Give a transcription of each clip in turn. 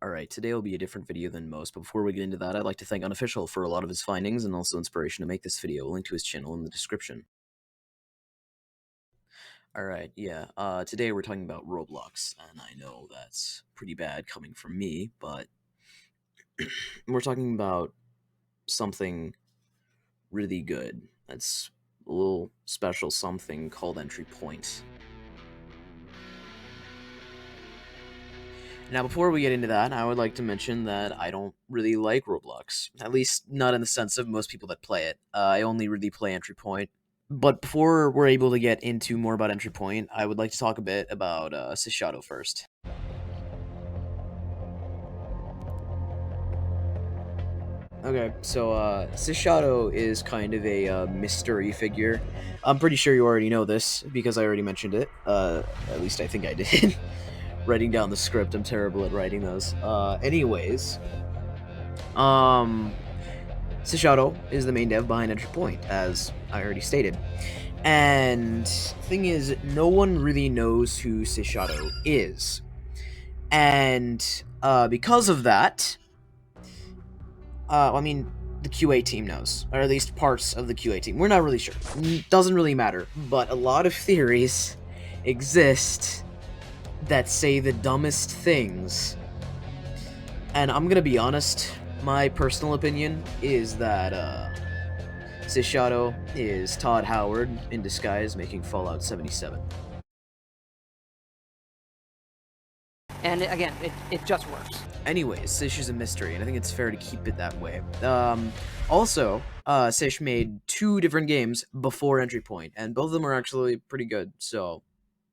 Alright, today will be a different video than most, but before we get into that, I'd like to thank Unofficial for a lot of his findings and also inspiration to make this video. Link to his channel in the description. Alright, yeah, today we're talking about Roblox, and I know that's pretty bad coming from me, but we're talking about something really good. That's a little special something called entry point. Now, before we get into that, I would like to mention that I don't really like Roblox. At least, not in the sense of most people that play it. I only really play Entry Point. But before we're able to get into more about Entry Point, I would like to talk a bit about Cishshato first. Okay, so Cishshato is kind of a mystery figure. I'm pretty sure you already know this because I already mentioned it. At least I think I did. Writing down the script, I'm terrible at writing those. Anyways, Cishshato is the main dev behind Entry Point, as I already stated. And thing is, no one really knows who Cishshato is. And because of that, I mean, the QA team knows, or at least parts of the QA team. We're not really sure. Doesn't really matter. But a lot of theories exist that say the dumbest things. And I'm gonna be honest, my personal opinion is that Cishshato is Todd Howard in disguise making Fallout 77. And again, it just works. Anyways, Sish is a mystery, and I think it's fair to keep it that way. Also, Sish made 2 different games before Entry Point, and both of them are actually pretty good, so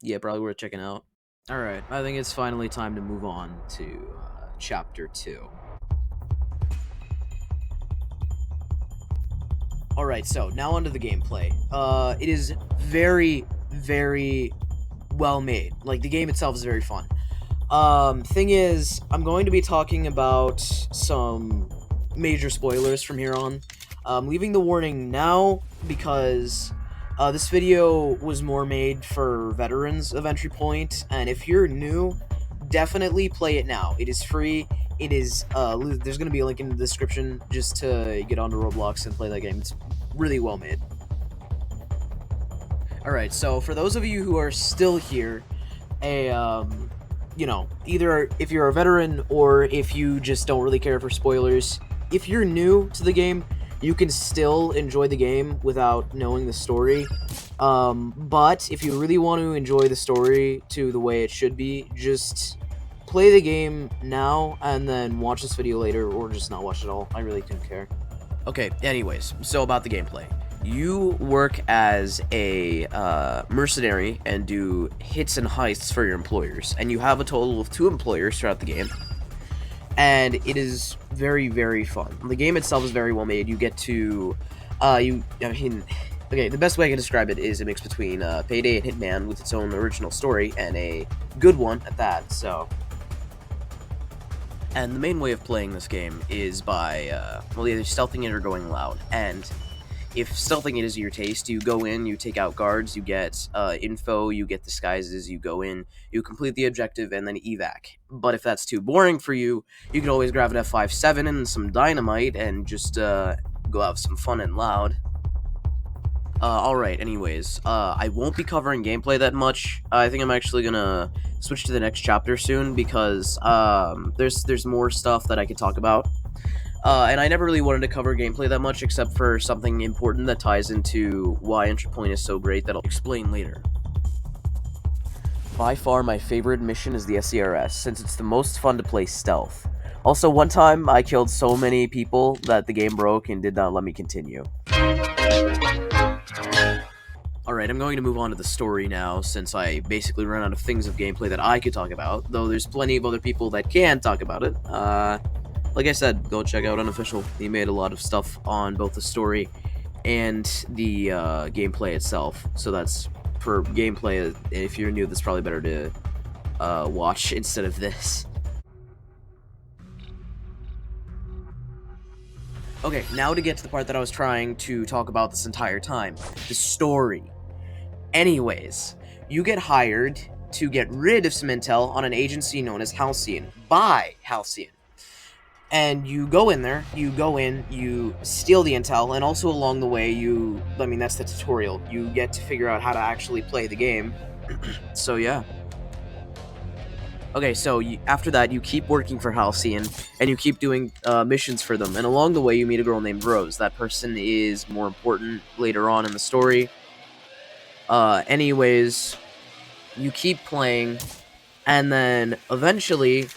yeah, probably worth checking out. Alright, I think it's finally time to move on to Chapter 2. Alright, so now onto the gameplay. It is very, very well made. Like, the game itself is very fun. Thing is, I'm going to be talking about some major spoilers from here on. Leaving the warning now because this video was more made for veterans of Entry Point, and if you're new, definitely play it now. It is free. It is, there's going to be a link in the description just to get onto Roblox and play that game. It's really well made. Alright, so for those of you who are still here, you know, either if you're a veteran or if you just don't really care for spoilers, if you're new to the game, you can still enjoy the game without knowing the story. But if you really want to enjoy the story to the way it should be, just play the game now and then watch this video later, or just not watch it all. I really don't care. Okay, anyways, so about the gameplay. You work as a mercenary and do hits and heists for your employers, and you have a total of 2 employers throughout the game, and it is very, very fun. The game itself is very well made. You get to, okay, the best way I can describe it is a mix between Payday and Hitman with its own original story, and a good one at that, so. And the main way of playing this game is by, well, either stealthing it or going loud, and if stealthing it is your taste, you go in, you take out guards, you get info, you get disguises, you go in, you complete the objective, and then evac. But if that's too boring for you, you can always grab an F57 and some dynamite and just go have some fun and loud. Alright, anyways, I won't be covering gameplay that much. I think I'm actually gonna switch to the next chapter soon because there's more stuff that I could talk about. And I never really wanted to cover gameplay that much except for something important that ties into why Entry Point is so great that I'll explain later. By far my favorite mission is the SCRS, since it's the most fun to play stealth. Also, one time I killed so many people that the game broke and did not let me continue. Alright, I'm going to move on to the story now, since I basically ran out of things of gameplay that I could talk about, though there's plenty of other people that can talk about it. Like I said, go check out Unofficial. He made a lot of stuff on both the story and the gameplay itself, so that's, for gameplay, if you're new, that's probably better to watch instead of this. Okay, now to get to the part that I was trying to talk about this entire time. The story. Anyways, you get hired to get rid of some intel on an agency known as Halcyon, by Halcyon. And you go in there, you steal the intel, and also along the way, that's the tutorial. You get to figure out how to actually play the game. So, yeah. Okay, so after that, you keep working for Halcyon, and you keep doing missions for them. And along the way, you meet a girl named Rose. That person is more important later on in the story. Anyways, you keep playing, and then eventually,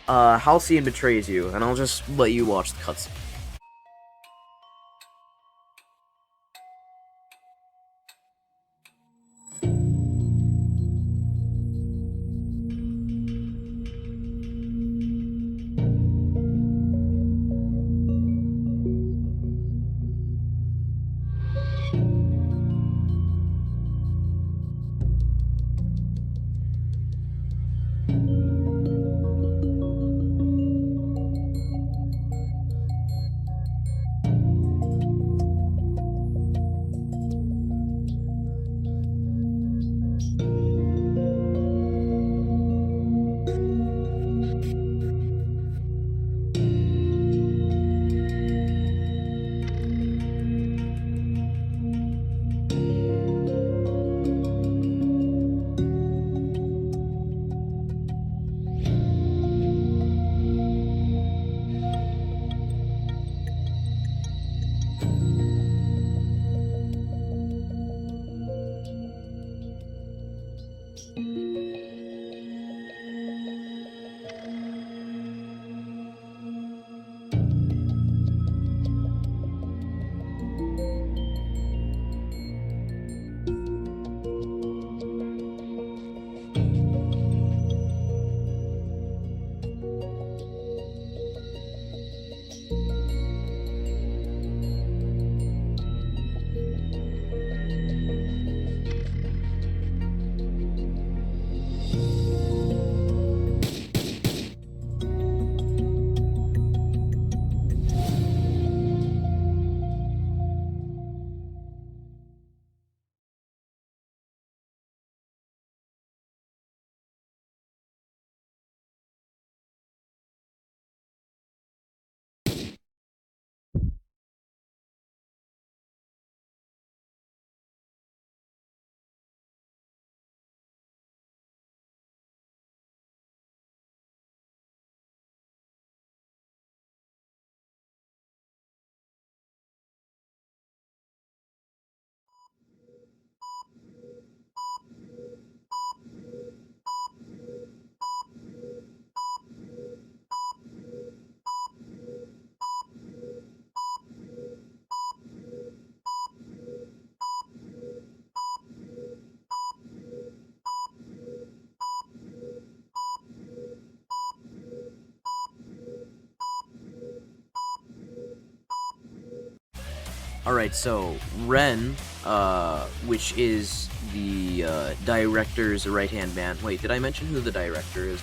Halcyon betrays you, and I'll just let you watch the cutscene. Alright, so Ren, which is the director's right-hand man. Wait, did I mention who the director is?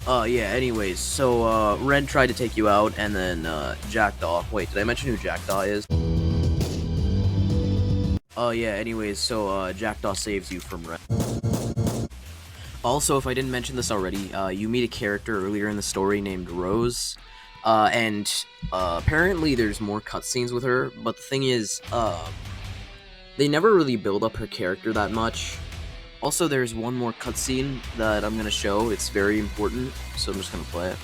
Yeah, anyways, so, Ren tried to take you out, and then, Jackdaw. Wait, did I mention who Jackdaw is? Yeah, anyways, so, Jackdaw saves you from Ren. Also, if I didn't mention this already, you meet a character earlier in the story named Rose, and apparently there's more cutscenes with her, but the thing is, they never really build up her character that much. Also, there's one more cutscene that I'm gonna show, it's very important, so I'm just gonna play it.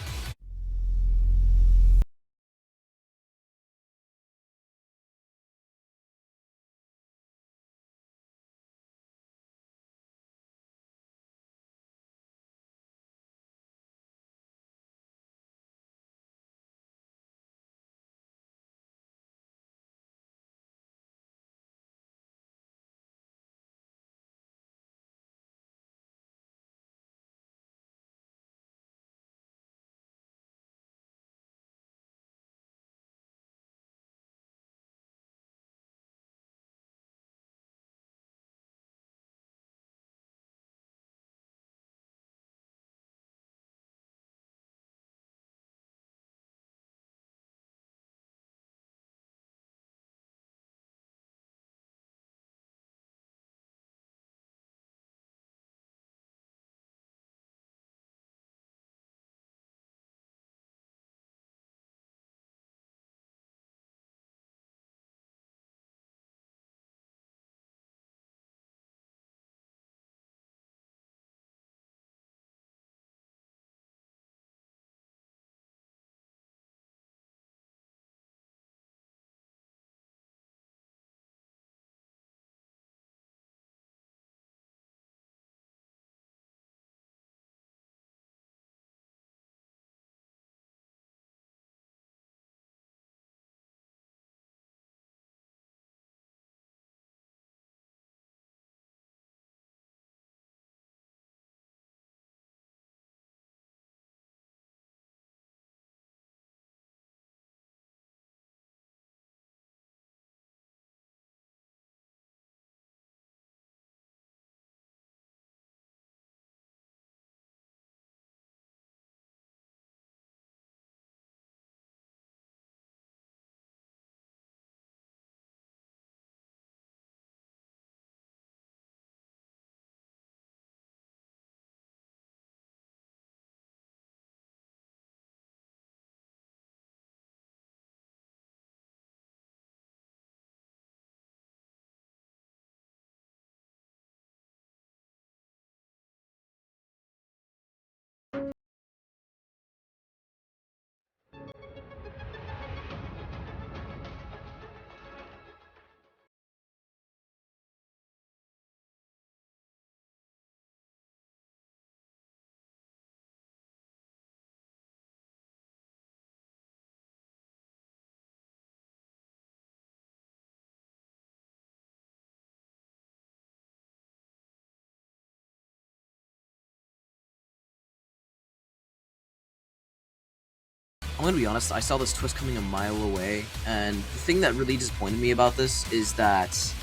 I'm gonna be honest, I saw this twist coming a mile away, and the thing that really disappointed me about this is that,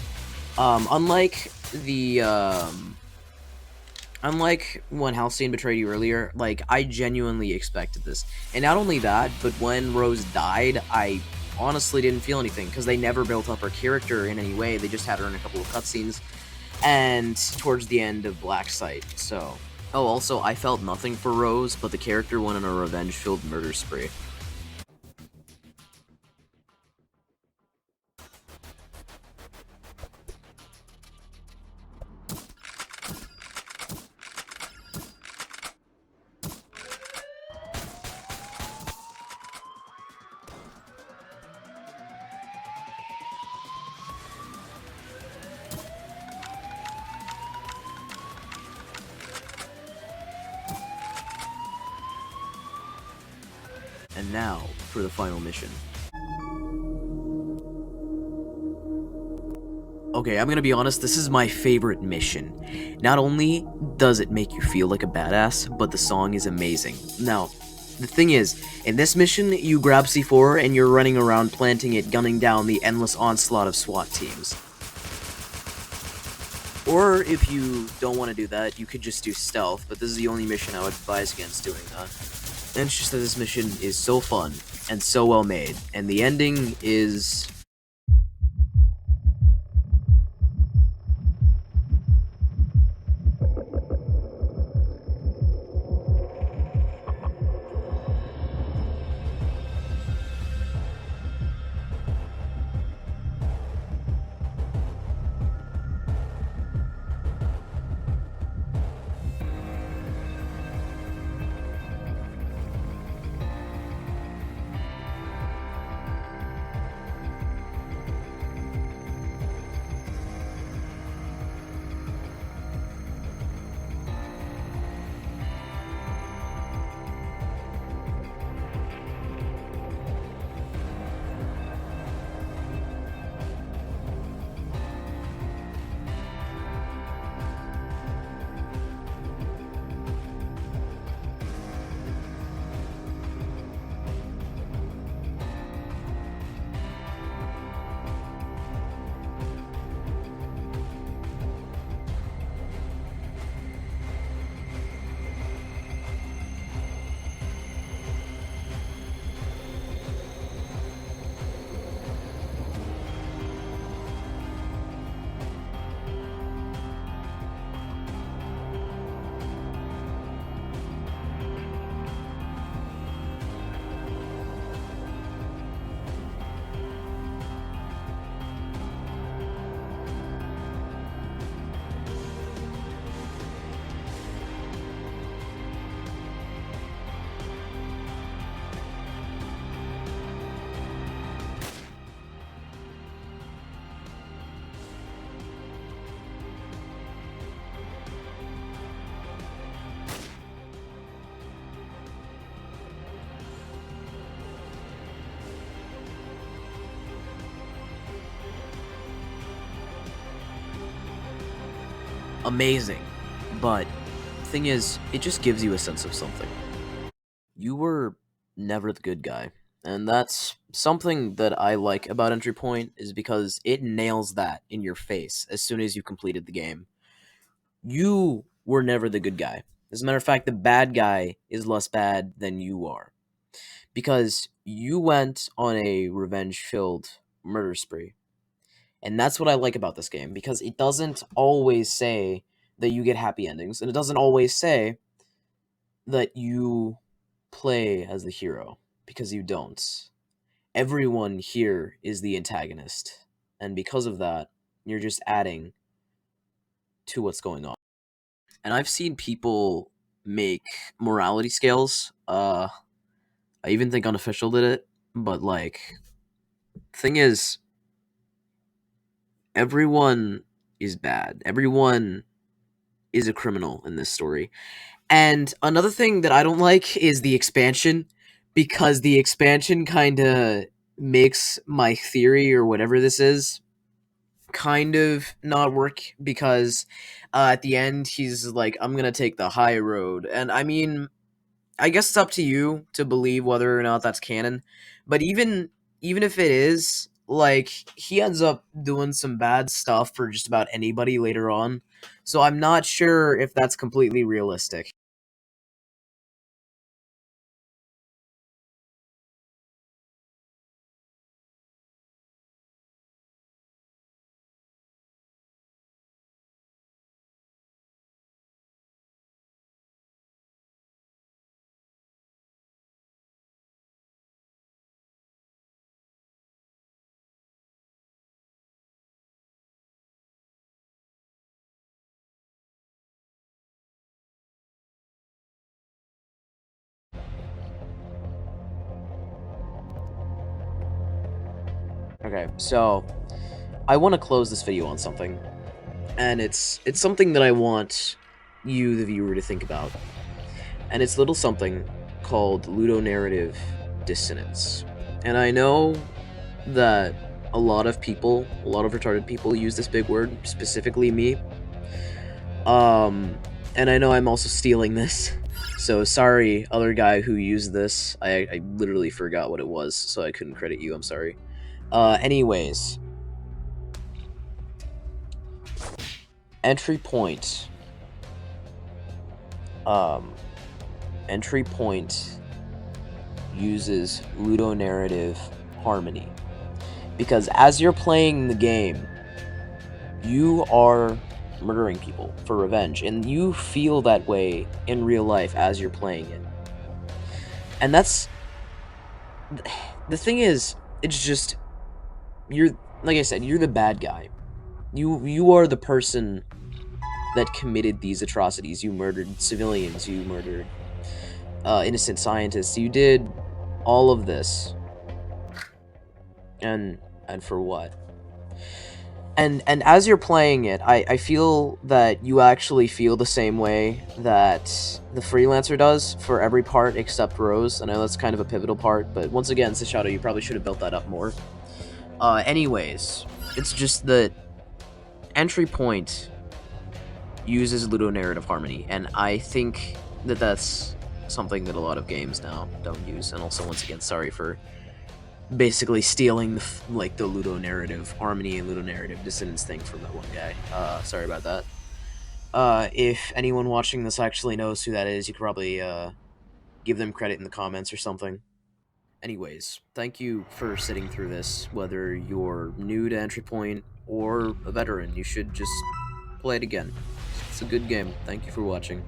unlike the, unlike when Halcyon betrayed you earlier, like, I genuinely expected this. And not only that, but when Rose died, I honestly didn't feel anything, because they never built up her character in any way, they just had her in a couple of cutscenes, and towards the end of Black Site, so... Oh, also, I felt nothing for Rose, but the character went on a revenge-filled murder spree. And now, for the final mission. Okay, I'm gonna be honest, this is my favorite mission. Not only does it make you feel like a badass, but the song is amazing. Now, the thing is, in this mission, you grab C4 and you're running around planting it, gunning down the endless onslaught of SWAT teams. Or, if you don't want to do that, you could just do stealth, but this is the only mission I would advise against doing that. And it's just that this mission is so fun, and so well made, and the ending is... amazing. But thing is, it just gives you a sense of something. You were never the good guy. And that's something that I like about Entry Point, is because it nails that in your face as soon as you completed the game. You were never the good guy. As a matter of fact, the bad guy is less bad than you are. Because you went on a revenge-filled murder spree. And that's what I like about this game, because it doesn't always say that you get happy endings, and it doesn't always say that you play as the hero, because you don't. Everyone here is the antagonist, and because of that, you're just adding to what's going on. And I've seen people make morality scales. I even think Unofficial did it, but like, thing is, everyone is bad. Everyone is a criminal in this story. And another thing that I don't like is the expansion, because the expansion kind of makes my theory, or whatever this is, kind of not work, because at the end he's like, I'm gonna take the high road. And I mean, I guess it's up to you to believe whether or not that's canon. But even if it is, like, he ends up doing some bad stuff for just about anybody later on. So I'm not sure if that's completely realistic. Okay, so I want to close this video on something, and it's something that I want you, the viewer, to think about. And it's a little something called ludonarrative dissonance. And I know that a lot of people, a lot of retarded people use this big word, specifically me. And I know I'm also stealing this. So sorry, other guy who used this. I literally forgot what it was, so I couldn't credit you. I'm sorry. Anyways. Entry point. Entry point uses ludonarrative harmony. Because as you're playing the game, you are murdering people for revenge, and you feel that way in real life as you're playing it. And that's... the thing is, it's just... you're... like I said, you're the bad guy. You are the person that committed these atrocities. You murdered civilians, you murdered innocent scientists, you did all of this. And for what? And as you're playing it, I feel that you actually feel the same way that the freelancer does for every part except Rose. I know that's kind of a pivotal part, but once again, Cishshato, you probably should have built that up more. Anyways, it's just that entry point uses ludonarrative harmony, and I think that that's something that a lot of games now don't use. And also, once again, sorry for basically stealing the ludonarrative harmony and ludonarrative dissonance thing from that one guy. Sorry about that. If anyone watching this actually knows who that is, you could probably give them credit in the comments or something. Anyways, thank you for sitting through this. Whether you're new to entry point or a veteran, you should just play it again. It's a good game. Thank you for watching.